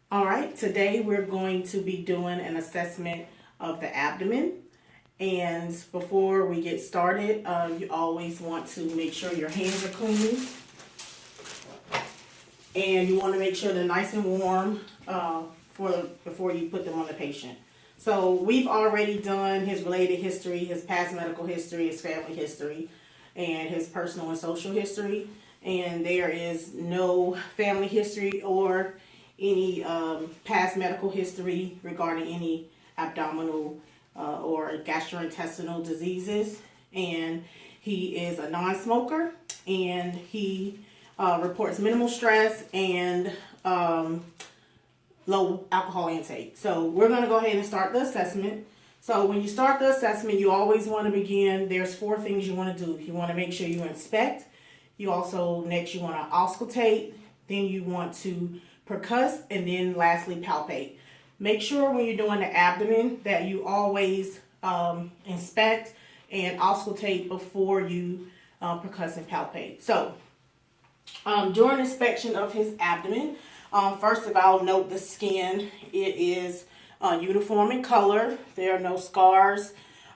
All right, today we're going to be doing an assessment of the abdomen. And before we get started, you always want to make sure your hands are clean. And you want to make sure they're nice and warm before you put them on the patient. So we've already done his related history, his past medical history, his family history, and his personal and social history. And there is no family history or any past medical history regarding any abdominal or gastrointestinal diseases. And he is a non-smoker, and he reports minimal stress and low alcohol intake. So we're going to go ahead and start the assessment. So when you start the assessment, you always want to begin. There's 4 things you want to do. You want to make sure you inspect. You also, next, you want to auscultate. Then you want to percuss, and then lastly palpate. Make sure when you're doing the abdomen that you always inspect and auscultate before you percuss and palpate. So during inspection of his abdomen, first of all, note the skin. It is uniform in color. There are no scars.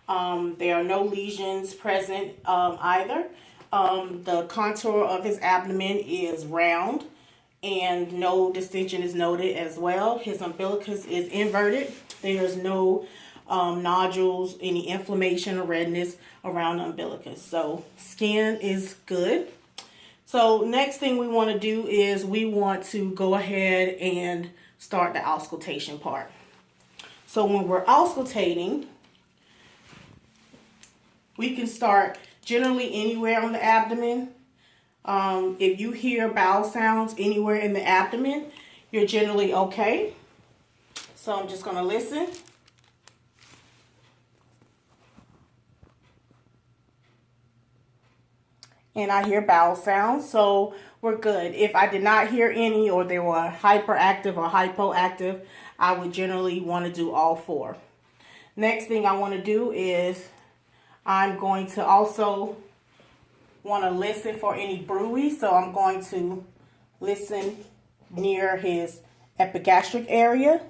There are no lesions present either. The contour of his abdomen is round, and no distension is noted as well. His umbilicus is inverted. There's no nodules, any inflammation or redness around the umbilicus. So skin is good. So next thing we want to do is we want to go ahead and start the auscultation part. So when we're auscultating, we can start generally anywhere on the abdomen. If you hear bowel sounds anywhere in the abdomen, you're generally okay. So I'm just going to listen. And I hear bowel sounds, so we're good. If I did not hear any, or they were hyperactive or hypoactive, I would generally want to do all 4. Next thing I want to do is I'm going to also want to listen for any bruit. So I'm going to listen near his epigastric area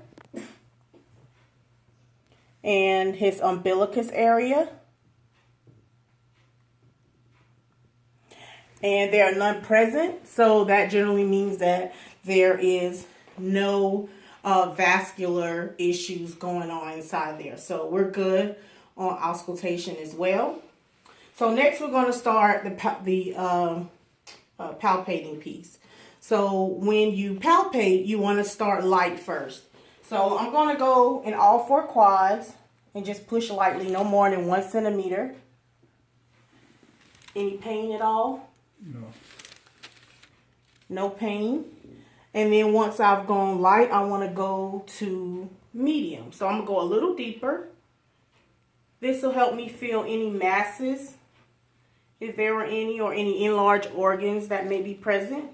and his umbilicus area. And there are none present, so that generally means that there is no vascular issues going on inside there. So we're good on auscultation as well. So next we're going to start the palpating piece. So when you palpate, you want to start light first. So I'm going to go in all 4 quads and just push lightly, no more than 1 centimeter. Any pain at all? No. No pain. And then once I've gone light, I want to go to medium. So I'm going to go a little deeper. This will help me feel any masses, if there were any, or any enlarged organs that may be present.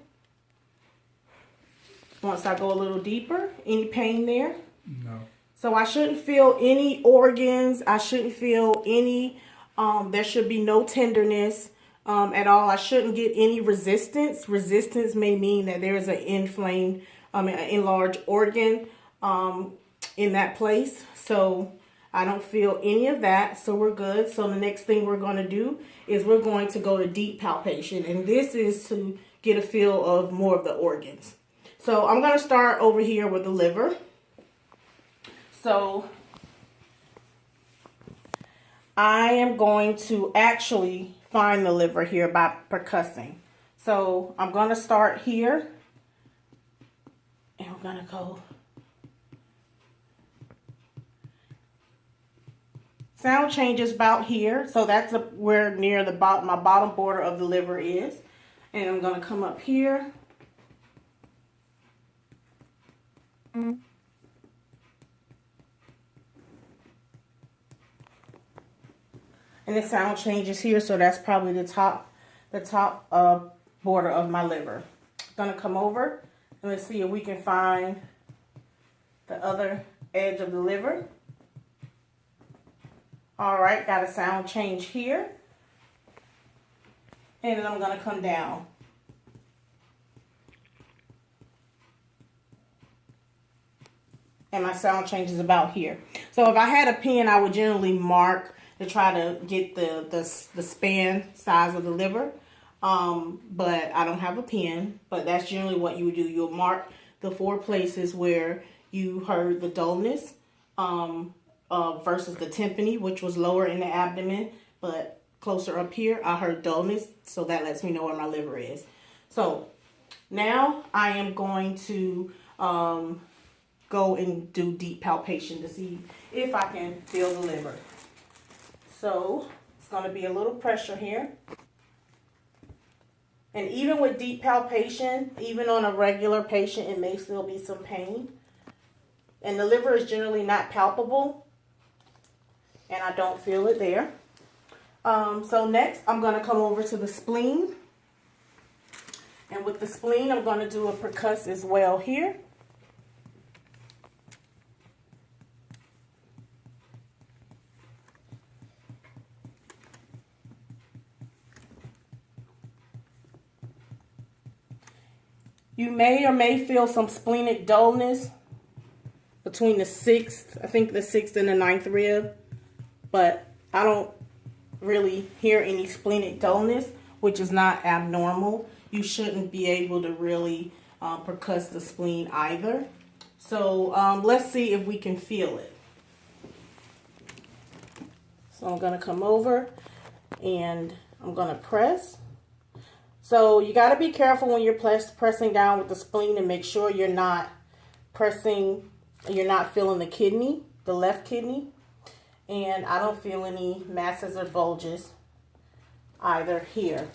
Once I go a little deeper, any pain there? No. So I shouldn't feel any organs. I shouldn't feel any, there should be no tenderness at all. I shouldn't get any resistance. Resistance may mean that there is an enlarged organ in that place. So I don't feel any of that. So we're good. So the next thing we're going to do is we're going to go to deep palpation. And this is to get a feel of more of the organs. So I'm going to start over here with the liver. So I am going to actually find the liver here by percussing. So I'm going to start here, and we're going to go. Sound changes about here, so that's where near the bottom, my bottom border of the liver is. And I'm going to come up here. And the sound changes here, so that's probably the top border of my liver. Gonna come over and let's see if we can find the other edge of the liver. All right, got a sound change here. And then I'm gonna come down. and my sound change is about here. So if I had a pen, I would generally mark to try to get the span size of the liver. But I don't have a pen, but that's generally what you would do. You'll mark the 4 places where you heard the dullness, versus the tympani, which was lower in the abdomen, but closer up here, I heard dullness. So that lets me know where my liver is. So now I am going to go and do deep palpation to see if I can feel the liver. So it's going to be a little pressure here. And even with deep palpation, even on a regular patient, it may still be some pain. And the liver is generally not palpable, and I don't feel it there. So next, I'm going to come over to the spleen. And with the spleen, I'm going to do a percuss as well here. You may or may feel some splenic dullness between the 6th, I think the 6th and the 9th rib, but I don't really hear any splenic dullness, which is not abnormal. You shouldn't be able to really percuss the spleen either. So let's see if we can feel it. So I'm going to come over and I'm going to press. So you got to be careful when you're pressing down with the spleen and make sure you're not feeling the kidney, the left kidney. And I don't feel any masses or bulges either here.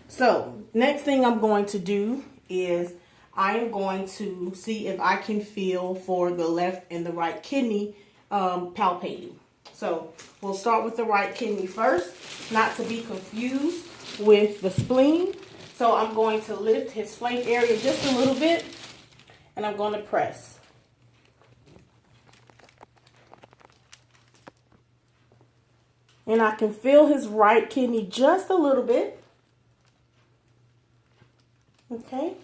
So next thing I'm going to do is I am going to see if I can feel for the left and the right kidney palpating. So we'll start with the right kidney first, not to be confused with the spleen. So I'm going to lift his flank area just a little bit, and I'm going to press. And I can feel his right kidney just a little bit. Okay.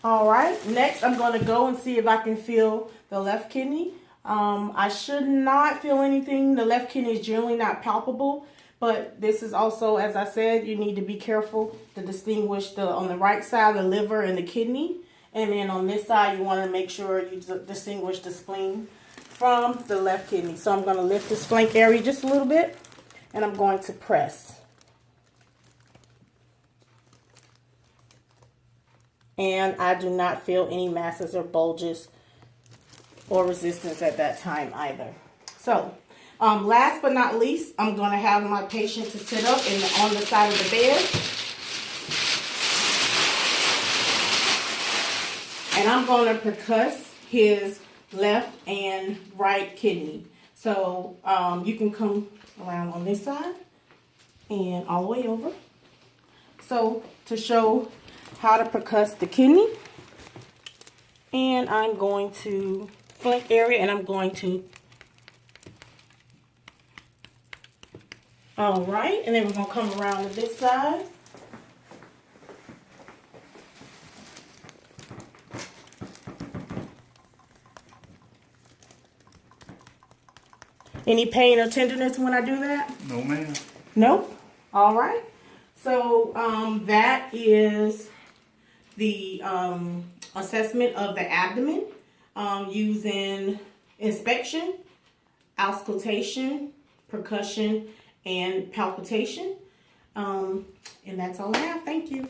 All right. Next, I'm going to go and see if I can feel the left kidney. I should not feel anything. The left kidney is generally not palpable. But this is also, as I said, you need to be careful to distinguish on the right side, the liver and the kidney. And then on this side, you want to make sure you distinguish the spleen from the left kidney. So I'm going to lift this flank area just a little bit, and I'm going to press. And I do not feel any masses or bulges or resistance at that time either. So last but not least, I'm going to have my patient to sit up on the side of the bed. And I'm going to percuss his left and right kidney. So you can come around on this side and all the way over. So to show how to percuss the kidney. And I'm going to flank area, and I'm going to. All right, and then we're going to come around to this side. Any pain or tenderness when I do that? No, ma'am. Nope. All right. So that is the assessment of the abdomen using inspection, auscultation, percussion, and palpitation. And that's all I have. Thank you.